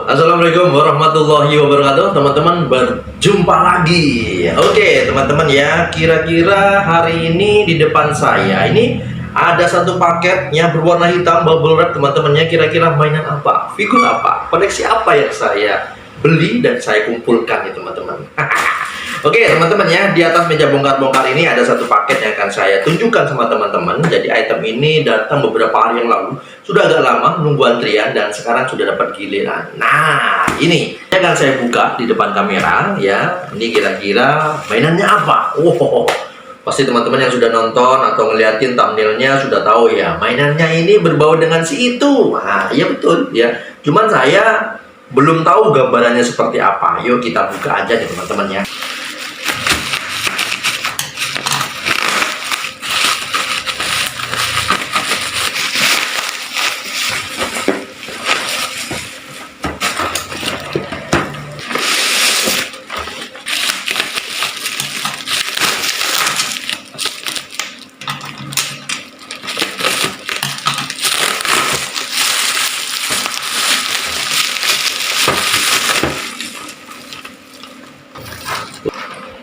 Assalamualaikum warahmatullahi wabarakatuh. Teman-teman, berjumpa lagi. Oke teman-teman ya, kira-kira hari ini di depan saya ini ada satu paket yang berwarna hitam bubble wrap teman-temannya. Kira-kira mainan apa, figur apa, koleksi apa yang saya beli dan saya kumpulkan ya teman-teman. Oke teman-teman ya, di atas meja bongkar-bongkar ini ada satu paket yang akan saya tunjukkan sama teman-teman. Jadi item ini datang beberapa hari yang lalu, sudah agak lama nunggu antrian dan sekarang sudah dapat giliran. Nah ini akan saya buka di depan kamera ya. Ini kira-kira mainannya apa? Wow, pasti teman-teman yang sudah nonton atau ngeliatin thumbnailnya sudah tahu ya, mainannya ini berbau dengan si itu. Nah iya betul ya, cuman saya belum tahu gambarannya seperti apa. Yuk kita buka aja nih teman-teman ya.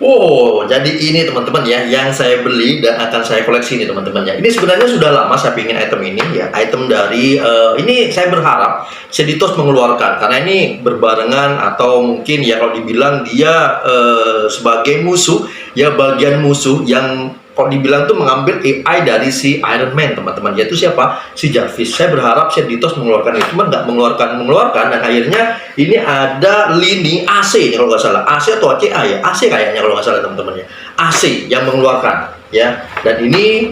Oh, jadi ini teman-teman ya, yang saya beli dan akan saya koleksi ini teman-teman ya. Ini sebenarnya sudah lama saya pingin item ini ya, item dari ini saya berharap Seditos mengeluarkan karena ini berbarengan atau mungkin ya kalau dibilang dia sebagai musuh ya, bagian musuh yang kalau dibilang tuh mengambil AI dari si Iron Man teman-teman, yaitu siapa? Si Jarvis. Saya berharap Seditos mengeluarkan itu, cuma nggak mengeluarkan dan akhirnya ini ada lini AC nih, kalau nggak salah AC atau ACA ya, AC kayaknya kalau nggak salah teman-teman ya, AC yang mengeluarkan ya. Dan ini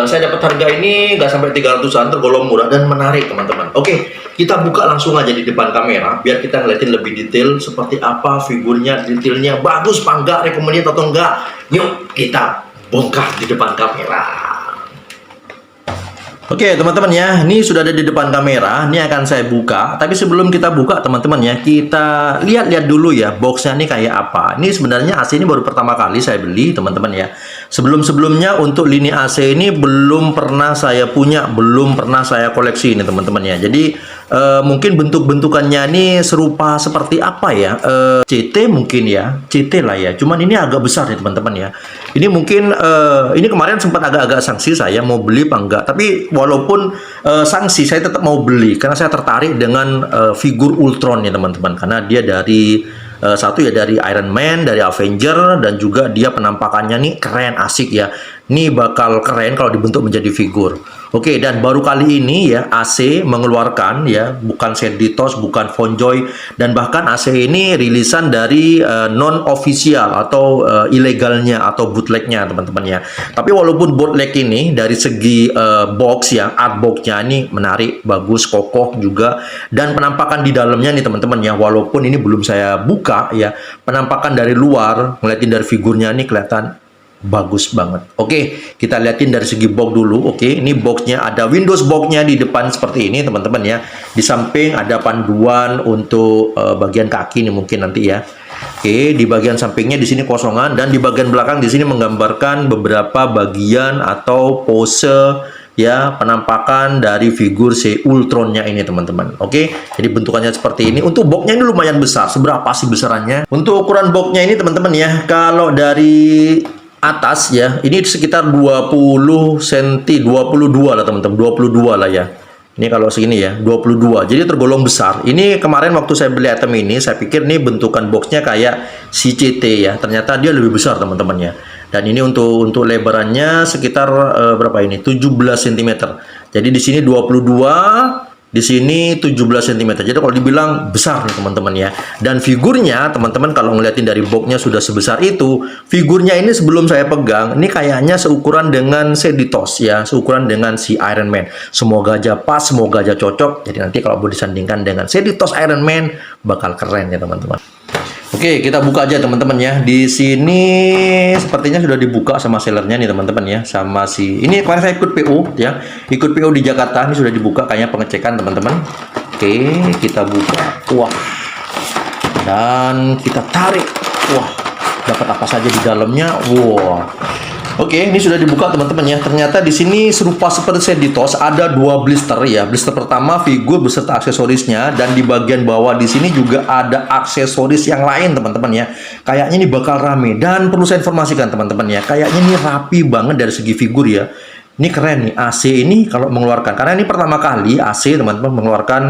saya dapat harga ini nggak sampai 300-an, tergolong murah dan menarik teman-teman. Oke, kita buka langsung aja di depan kamera biar kita ngeliatin lebih detail seperti apa figurnya, detailnya bagus apa enggak, recommended atau enggak. Yuk kita bongkar di depan kamera. Oke teman-teman ya, ini sudah ada di depan kamera. Ini akan saya buka. Tapi sebelum kita buka teman-teman ya, kita lihat-lihat dulu ya boxnya ini kayak apa. Ini sebenarnya AC ini baru pertama kali saya beli teman-teman ya. Sebelum-sebelumnya untuk lini AC ini belum pernah saya punya, belum pernah saya koleksi ini teman-teman ya. Jadi mungkin bentuk-bentukannya ini serupa seperti apa ya, CT mungkin ya, CT lah ya. Cuman ini agak besar nih teman-teman ya. Ini mungkin ini kemarin sempat agak-agak sanksi saya mau beli apa enggak. Tapi walaupun sanksi saya tetap mau beli karena saya tertarik dengan figur Ultron ya teman-teman. Karena dia dari satu ya dari Iron Man, dari Avenger, dan juga dia penampakannya nih keren, asik ya. Ini bakal keren kalau dibentuk menjadi figur. Oke, dan baru kali ini ya AC mengeluarkan ya, bukan Seditos, bukan Fonjoy, dan bahkan AC ini rilisan dari non official atau ilegalnya atau bootlegnya teman-teman ya. Tapi walaupun bootleg ini dari segi box ya, art boxnya ini menarik, bagus, kokoh juga, dan penampakan di dalamnya nih teman-teman ya, walaupun ini belum saya buka ya, penampakan dari luar ngeliatin dari figurnya ini kelihatan bagus banget. Oke, kita liatin dari segi box dulu. Oke, ini boxnya ada Windows boxnya di depan seperti ini teman-teman ya. Di samping ada panduan untuk bagian kaki nih mungkin nanti ya. Oke, di bagian sampingnya di sini kosongan dan di bagian belakang di sini menggambarkan beberapa bagian atau pose ya, penampakan dari figur si Ultronnya ini teman-teman. Oke, jadi bentukannya seperti ini. Untuk boxnya ini lumayan besar. Seberapa sih besarannya? Untuk ukuran boxnya ini teman-teman ya, kalau dari atas ya, ini sekitar 20 cm, 22 lah teman-teman, 22 lah ya. Ini kalau segini ya, 22. Jadi tergolong besar. Ini kemarin waktu saya beli item ini, saya pikir ini bentukan boxnya kayak si CT ya. Ternyata dia lebih besar teman-teman ya. Dan ini untuk lebarannya sekitar berapa ini? 17 cm. Jadi di sini 22, di sini 17 cm. Jadi kalau dibilang besar nih teman-teman ya. Dan figurnya teman-teman kalau ngeliatin dari boxnya sudah sebesar itu, figurnya ini sebelum saya pegang ini kayaknya seukuran dengan Seditos ya, seukuran dengan si Iron Man. Semoga aja pas, semoga aja cocok. Jadi nanti kalau mau disandingkan dengan Seditos Iron Man bakal keren ya teman-teman. Oke, kita buka aja teman-teman ya. Di sini sepertinya sudah dibuka sama sellernya nih teman-teman ya, sama si ini kemarin saya ikut PO ya, ikut PO di Jakarta. Ini sudah dibuka kayaknya pengecekan teman-teman. Oke, kita buka. Wah, dan kita tarik. Wah, dapat apa saja di dalamnya? Wah, Oke, ini sudah dibuka teman-teman ya. Ternyata di sini serupa seperti Seditos, ada dua blister ya. Blister pertama figur beserta aksesorisnya, dan di bagian bawah di sini juga ada aksesoris yang lain teman-teman ya. Kayaknya ini bakal rame, dan perlu saya informasikan teman-teman ya. Kayaknya ini rapi banget dari segi figur ya. Ini keren nih, AC ini kalau mengeluarkan, karena ini pertama kali AC teman-teman mengeluarkan.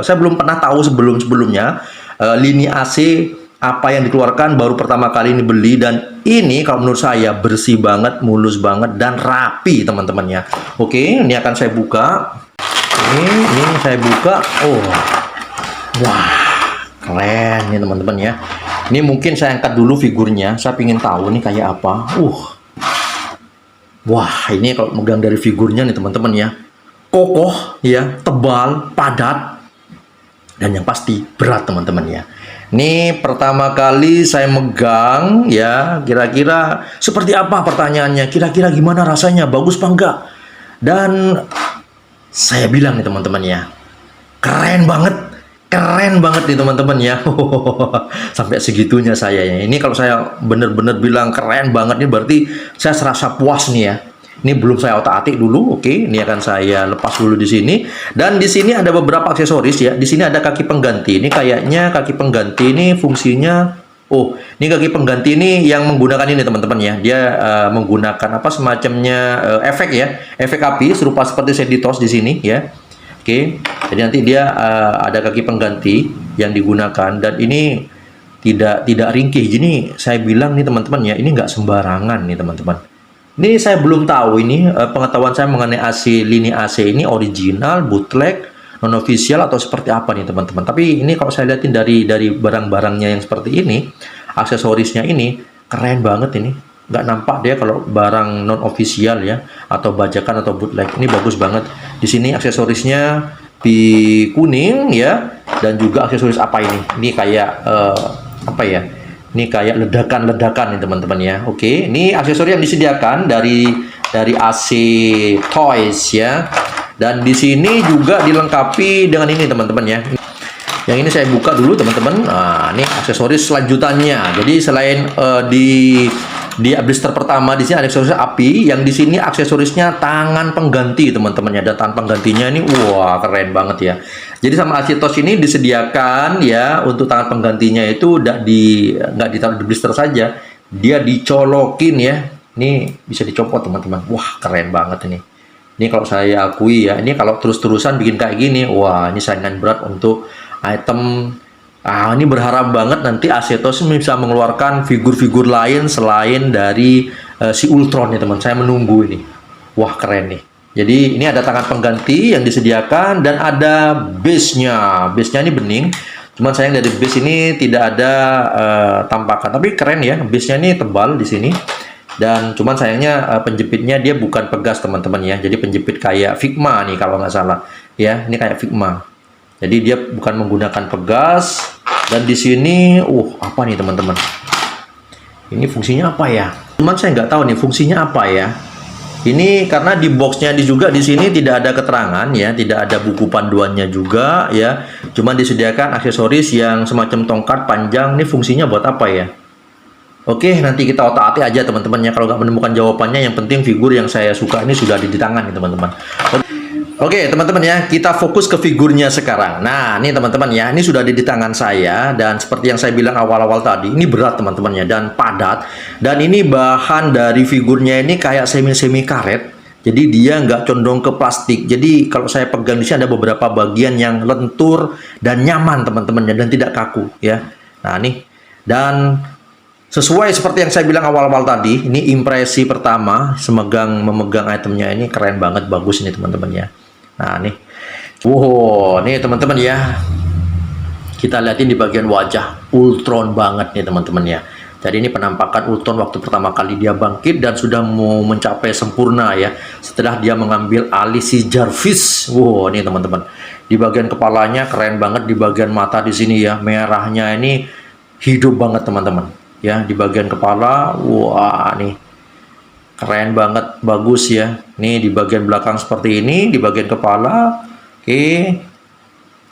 Saya belum pernah tahu sebelumnya lini AC apa yang dikeluarkan, baru pertama kali ini beli, dan ini kalau menurut saya bersih banget, mulus banget, dan rapi teman-teman ya. Oke, ini akan saya buka. Ini saya buka. Oh, wah, keren nih teman-teman ya. Ini mungkin saya angkat dulu figurnya, saya ingin tahu nih kayak apa. Wah, ini kalau megang dari figurnya nih teman-teman ya, kokoh ya, tebal, padat, dan yang pasti berat teman-teman ya. Ini pertama kali saya megang ya, kira-kira seperti apa pertanyaannya, kira-kira gimana rasanya, bagus apa enggak. Dan saya bilang nih teman-teman ya, keren banget nih teman-teman ya. Sampai segitunya saya ya. Ini kalau saya bener-bener bilang keren banget nih, berarti saya serasa puas nih ya. Ini belum saya otak-atik dulu. Oke, ini akan saya lepas dulu di sini. Dan di sini ada beberapa aksesoris ya. Di sini ada kaki pengganti. Ini kayaknya kaki pengganti ini fungsinya. Oh, ini kaki pengganti ini yang menggunakan ini teman-teman ya. Dia menggunakan apa semacamnya efek ya, efek api serupa seperti Seditos di sini ya. Oke, jadi nanti dia ada kaki pengganti yang digunakan, dan ini tidak ringkih. Jadi saya bilang nih teman-teman ya, ini nggak sembarangan nih teman-teman. Ini saya belum tahu ini pengetahuan saya mengenai AC, lini AC ini original, bootleg, non official atau seperti apa nih teman-teman. Tapi ini kalau saya lihatin dari barang-barangnya yang seperti ini, aksesorisnya ini keren banget ini. Nggak nampak dia kalau barang non official ya, atau bajakan atau bootleg. Ini bagus banget. Di sini aksesorisnya di kuning ya, dan juga aksesoris apa ini? Ini kayak apa ya? Ini kayak ledakan-ledakan nih teman-teman ya. Oke, ini aksesoris yang disediakan dari AC Toys ya. Dan di sini juga dilengkapi dengan ini teman-teman ya. Yang ini saya buka dulu teman-teman. Nah, ini aksesoris selanjutannya. Jadi selain di blister pertama di sini ada aksesoris api, yang di sini aksesorisnya tangan pengganti teman-teman ya. Dan tangan penggantinya ini wah keren banget ya. Jadi sama Acitos ini disediakan ya, untuk tangan penggantinya itu nggak ditaruh di blister saja, dia dicolokin ya. Ini bisa dicopot teman-teman. Wah keren banget ini. Ini kalau saya akui ya, ini kalau terus-terusan bikin kayak gini, wah ini saingan berat untuk item. Ini berharap banget nanti Acitos bisa mengeluarkan figur-figur lain selain dari si Ultron ya teman. Saya menunggu ini. Wah keren nih. Jadi ini ada tangan pengganti yang disediakan, dan ada base-nya. Base-nya ini bening. Cuman sayang dari base ini tidak ada tampakan. Tapi keren ya, base-nya ini tebal di sini. Dan cuman sayangnya penjepitnya dia bukan pegas teman-teman ya. Jadi penjepit kayak Figma nih kalau nggak salah. Ya, ini kayak Figma. Jadi dia bukan menggunakan pegas. Dan di sini, apa nih teman-teman? Ini fungsinya apa ya? Cuman saya nggak tahu nih fungsinya apa ya. Ini karena di boxnya juga di sini tidak ada keterangan ya, tidak ada buku panduannya juga ya. Cuman disediakan aksesoris yang semacam tongkat panjang. Ini fungsinya buat apa ya? Oke, nanti kita otak-atik aja teman-teman ya. Kalau nggak menemukan jawabannya, yang penting figur yang saya suka ini sudah ada di tangan nih teman-teman. Oke teman-teman ya, kita fokus ke figurnya sekarang. Nah ini teman-teman ya, ini sudah ada di tangan saya, dan seperti yang saya bilang awal-awal tadi, ini berat teman-teman ya, dan padat. Dan ini bahan dari figurnya ini kayak semi karet, jadi dia nggak condong ke plastik. Jadi kalau saya pegang di sini ada beberapa bagian yang lentur dan nyaman teman-teman ya, dan tidak kaku ya. Nah nih, dan sesuai seperti yang saya bilang awal-awal tadi, ini impresi pertama memegang itemnya ini keren banget, bagus ini teman-teman ya. Nah nih, wow, nih teman-teman ya, kita lihatin di bagian wajah, Ultron banget nih teman-teman ya. Jadi ini penampakan Ultron waktu pertama kali dia bangkit dan sudah mau mencapai sempurna ya, setelah dia mengambil alih si Jarvis. Wow, nih teman-teman, di bagian kepalanya keren banget, di bagian mata di sini ya, merahnya ini hidup banget teman-teman ya. Di bagian kepala, wah nih keren banget, bagus ya. Nih di bagian belakang seperti ini, di bagian kepala. Oke.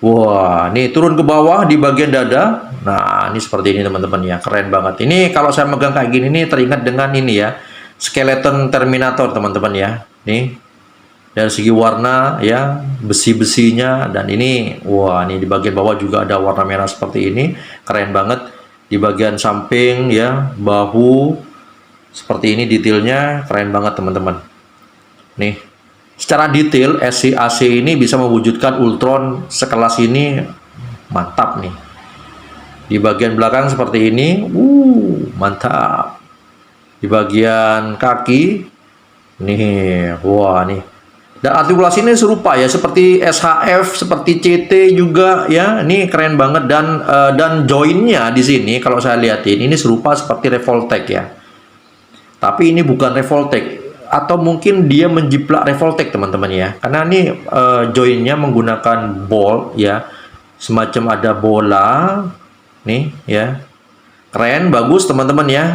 Wah, nih turun ke bawah di bagian dada. Nah, ini seperti ini teman-teman ya, keren banget. Ini kalau saya megang kayak gini nih teringat dengan ini ya, skeleton Terminator teman-teman ya. Nih dari segi warna ya, besi-besinya, dan ini wah, ini di bagian bawah juga ada warna merah seperti ini, keren banget. Di bagian samping ya, bahu seperti ini detailnya, keren banget teman-teman. Nih secara detail SC-AC ini bisa mewujudkan Ultron sekelas ini, mantap nih. Di bagian belakang seperti ini, mantap. Di bagian kaki nih, wah nih. Dan artikulasi ini serupa ya, seperti SHF, seperti CT juga ya. Ini keren banget, dan joinnya di sini kalau saya lihatin ini serupa seperti Revoltech ya. Tapi ini bukan Revoltech, atau mungkin dia menjiplak Revoltech teman-teman ya. Karena ini joinnya menggunakan bolt ya, semacam ada bola nih ya. Keren, bagus teman-teman ya.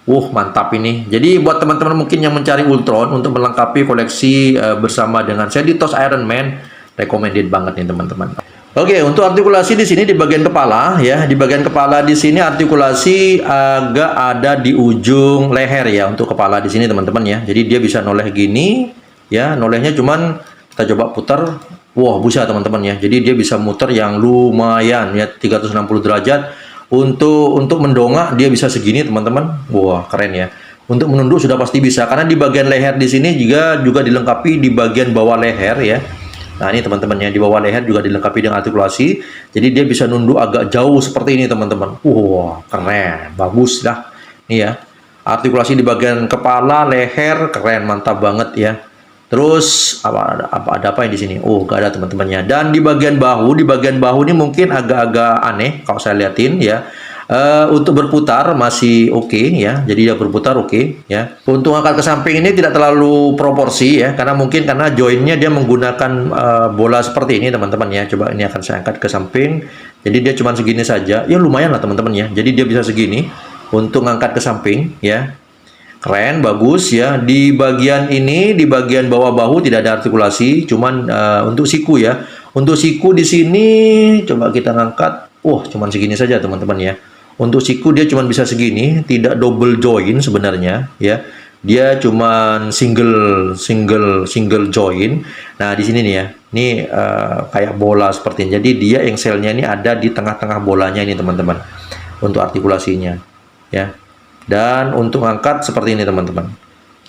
Mantap ini. Jadi buat teman-teman mungkin yang mencari Ultron untuk melengkapi koleksi bersama dengan Seditos Iron Man, recommended banget nih teman-teman. Oke, untuk artikulasi di sini di bagian kepala ya, di bagian kepala di sini artikulasi agak ada di ujung leher ya untuk kepala di sini teman-teman ya. Jadi dia bisa noleh gini ya, nolehnya cuman kita coba putar. Wah, bisa teman-teman ya. Jadi dia bisa muter yang lumayan ya, 360 derajat. Untuk mendongak dia bisa segini teman-teman. Wah, keren ya. Untuk menunduk sudah pasti bisa, karena di bagian leher di sini juga dilengkapi di bagian bawah leher ya. Nah, ini teman-teman ya, di bawah leher juga dilengkapi dengan artikulasi. Jadi dia bisa nunduk agak jauh seperti ini teman-teman. Wah, keren, bagus dah. Ini ya. Artikulasi di bagian kepala, leher, keren, mantap banget ya. Terus ada apa yang di sini? Gak ada teman-temannya. Dan di bagian bahu ini mungkin agak-agak aneh kalau saya liatin ya. Untuk berputar masih oke ya. Jadi dia berputar oke ya. Untuk angkat ke samping ini tidak terlalu proporsi ya, karena joinnya dia menggunakan bola seperti ini teman-teman ya. Coba ini akan saya angkat ke samping. Jadi dia cuma segini saja. Ya lumayan lah teman-teman ya. Jadi dia bisa segini untuk ngangkat ke samping ya. Keren, bagus ya. Di bagian ini, di bagian bawah bahu tidak ada artikulasi, cuman untuk siku ya. Untuk siku di sini coba kita ngangkat. Cuman segini saja teman-teman ya. Untuk siku dia cuman bisa segini, tidak double join sebenarnya ya. Dia cuman single join. Nah, di sini nih ya. Ini kayak bola seperti ini. Jadi dia engselnya ini ada di tengah-tengah bolanya ini teman-teman. Untuk artikulasinya ya. Dan untuk angkat seperti ini teman-teman.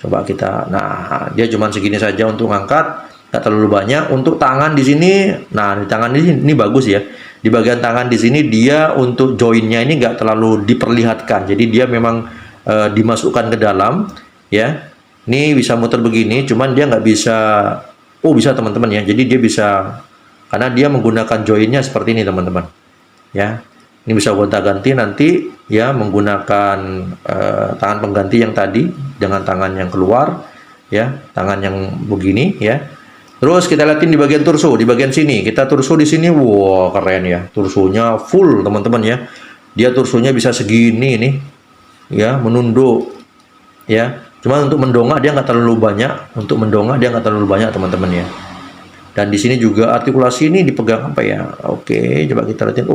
Coba kita, nah dia cuma segini saja untuk angkat, nggak terlalu banyak. Untuk tangan di sini, nah di tangan ini bagus ya. Di bagian tangan di sini dia untuk joinnya ini nggak terlalu diperlihatkan. Jadi dia memang dimasukkan ke dalam ya. Ini bisa muter begini, cuman dia nggak bisa. Bisa teman-teman ya. Jadi dia bisa, karena dia menggunakan joinnya seperti ini teman-teman. Ya. Ini bisa gonta-ganti nanti ya, menggunakan tangan pengganti yang tadi dengan tangan yang keluar ya, tangan yang begini ya. Terus kita lihatin di bagian torso, di bagian sini. Kita torso di sini, wah keren ya. Torsonya full teman-teman ya. Dia torsonya bisa segini nih ya, menunduk ya. Cuma untuk mendongak dia nggak terlalu banyak. Untuk mendongak dia nggak terlalu banyak teman-teman ya. Dan di sini juga artikulasi ini dipegang apa ya? Oke, coba kita lihatin.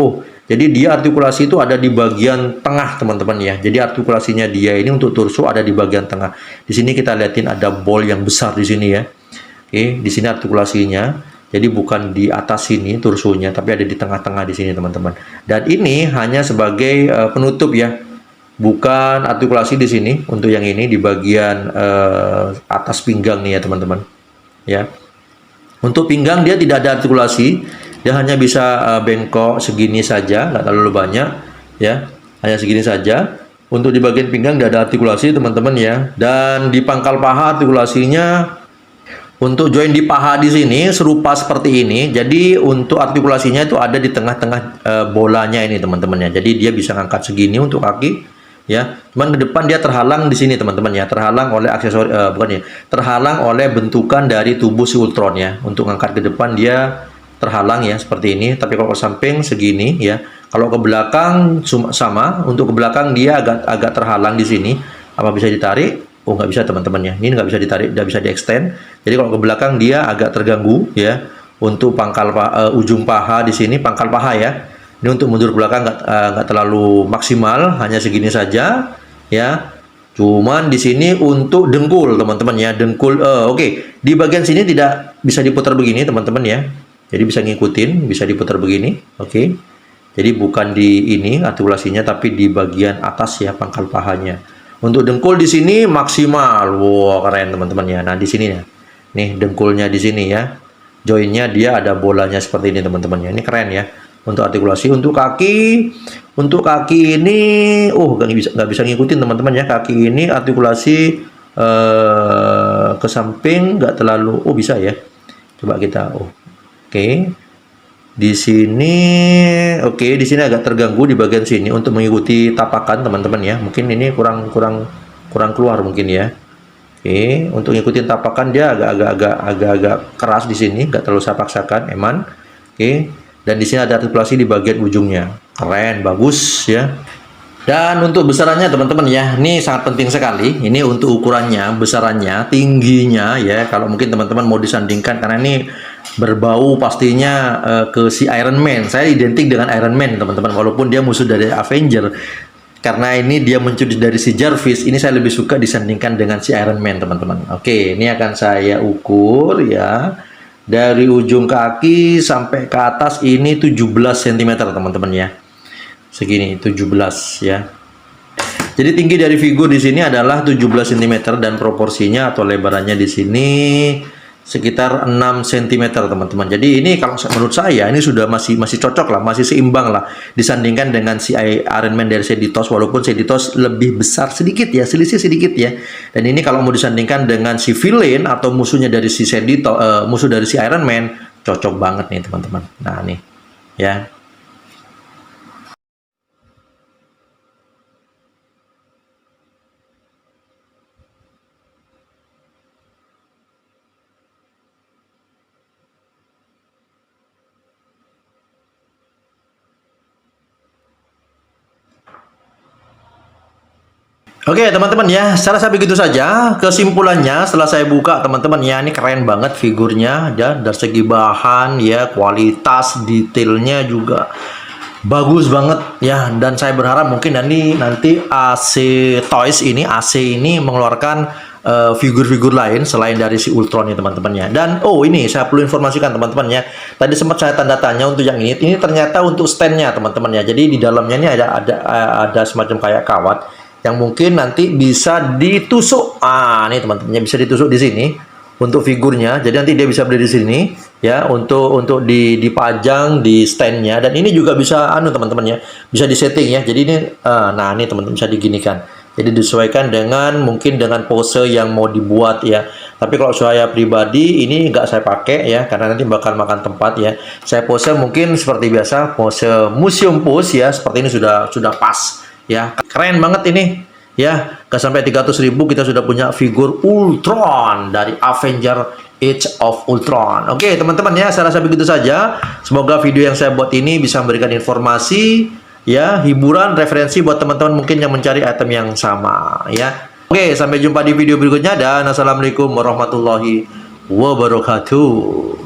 Jadi dia artikulasi itu ada di bagian tengah teman-teman ya. Jadi artikulasinya dia ini untuk torso ada di bagian tengah. Di sini kita lihatin ada ball yang besar di sini ya. Oke, di sini artikulasinya. Jadi bukan di atas sini torsonya, tapi ada di tengah-tengah di sini teman-teman. Dan ini hanya sebagai penutup ya. Bukan artikulasi di sini. Untuk yang ini di bagian atas pinggang nih ya teman-teman. Ya. Untuk pinggang dia tidak ada artikulasi. Dia hanya bisa bengkok segini saja, nggak terlalu banyak ya, hanya segini saja. Untuk di bagian pinggang tidak ada artikulasi teman-teman ya. Dan di pangkal paha artikulasinya, untuk join di paha di sini serupa seperti ini. Jadi untuk artikulasinya itu ada di tengah-tengah bolanya ini teman-teman ya. Jadi dia bisa ngangkat segini untuk kaki ya. Cuman ke depan dia terhalang di sini teman-teman ya, terhalang oleh aksesori terhalang oleh bentukan dari tubuh si Ultron ya. Untuk ngangkat ke depan dia terhalang ya seperti ini, tapi kalau ke samping segini ya. Kalau ke belakang sama, untuk ke belakang dia agak terhalang di sini. Apa bisa ditarik? Nggak bisa teman-teman ya. Ini nggak bisa ditarik, nggak bisa di-extend. Jadi kalau ke belakang dia agak terganggu ya. Untuk pangkal ujung paha di sini, pangkal paha ya. Ini untuk mundur ke belakang nggak terlalu maksimal, hanya segini saja ya. Cuman di sini untuk dengkul teman-teman ya, dengkul. Oke. Di bagian sini tidak bisa diputar begini teman-teman ya. Jadi bisa ngikutin, bisa diputar begini. Oke. Jadi bukan di ini artikulasinya, tapi di bagian atas ya, pangkal pahanya. Untuk dengkul di sini maksimal. Wow, keren teman-teman ya. Nah, di sini ya. Nih dengkulnya di sini ya. Joinnya dia ada bolanya seperti ini teman-teman ya. Ini keren ya. Untuk artikulasi, untuk kaki ini, nggak bisa ngikutin teman-teman ya. Kaki ini artikulasi ke samping nggak terlalu. Oh, bisa ya. Coba kita. Oke. Di sini, di sini agak terganggu di bagian sini untuk mengikuti tapakan teman-teman ya. Mungkin ini kurang keluar mungkin ya. Oke, untuk ngikutin tapakan dia agak keras di sini, nggak terlalu saya paksakan, eman. Oke, dan di sini ada artikulasi di bagian ujungnya. Keren, bagus ya. Dan untuk besarannya teman-teman ya, ini sangat penting sekali. Ini untuk ukurannya, besarannya, tingginya ya. Kalau mungkin teman-teman mau disandingkan, karena ini berbau pastinya ke si Iron Man. Saya identik dengan Iron Man teman-teman, walaupun dia musuh dari Avenger. Karena ini dia muncul dari si Jarvis, ini saya lebih suka disandingkan dengan si Iron Man teman-teman. Oke, ini akan saya ukur ya. Dari ujung kaki sampai ke atas ini 17 cm teman-teman ya. Segini 17 ya. Jadi tinggi dari figur di sini adalah 17 cm dan proporsinya atau lebarannya di sini sekitar 6 cm teman-teman. Jadi ini kalau menurut saya ini sudah masih cocok lah, masih seimbang lah disandingkan dengan si Iron Man dari Seditos, walaupun Seditos lebih besar sedikit ya, selisih sedikit ya. Dan ini kalau mau disandingkan dengan si villain atau musuhnya dari si Seditos, musuh dari si Iron Man, cocok banget nih teman-teman. Nah nih ya. Oke teman-teman ya, saya rasa begitu saja kesimpulannya setelah saya buka teman-teman ya. Ini keren banget figurnya ya, dari segi bahan ya, kualitas detailnya juga bagus banget ya. Dan saya berharap mungkin nanti AC ini mengeluarkan figur-figur lain selain dari si Ultron ya teman-teman ya. Dan ini saya perlu informasikan teman-teman ya, tadi sempat saya tanda tanya untuk yang ini ternyata untuk standnya teman-teman ya. Jadi di dalamnya ini ada semacam kayak kawat yang mungkin nanti bisa ditusuk. Nih teman-teman, bisa ditusuk di sini untuk figurnya. Jadi nanti dia bisa berdiri di sini ya, untuk dipajang di standnya. Dan ini juga bisa teman-teman ya, bisa disetting ya. Jadi ini nah ini teman-teman bisa diginikan. Jadi disesuaikan mungkin dengan pose yang mau dibuat ya. Tapi kalau saya pribadi ini nggak saya pakai ya, karena nanti bakal makan tempat ya. Saya pose mungkin seperti biasa, pose museum pose ya. Seperti ini sudah pas ya. Keren banget ini ya. Gak sampai 300.000 kita sudah punya figur Ultron dari Avenger Age of Ultron. Oke teman-teman ya, saya rasa begitu saja. Semoga video yang saya buat ini bisa memberikan informasi ya, hiburan, referensi buat teman-teman mungkin yang mencari item yang sama ya. Oke, sampai jumpa di video berikutnya dan assalamualaikum warahmatullahi wabarakatuh.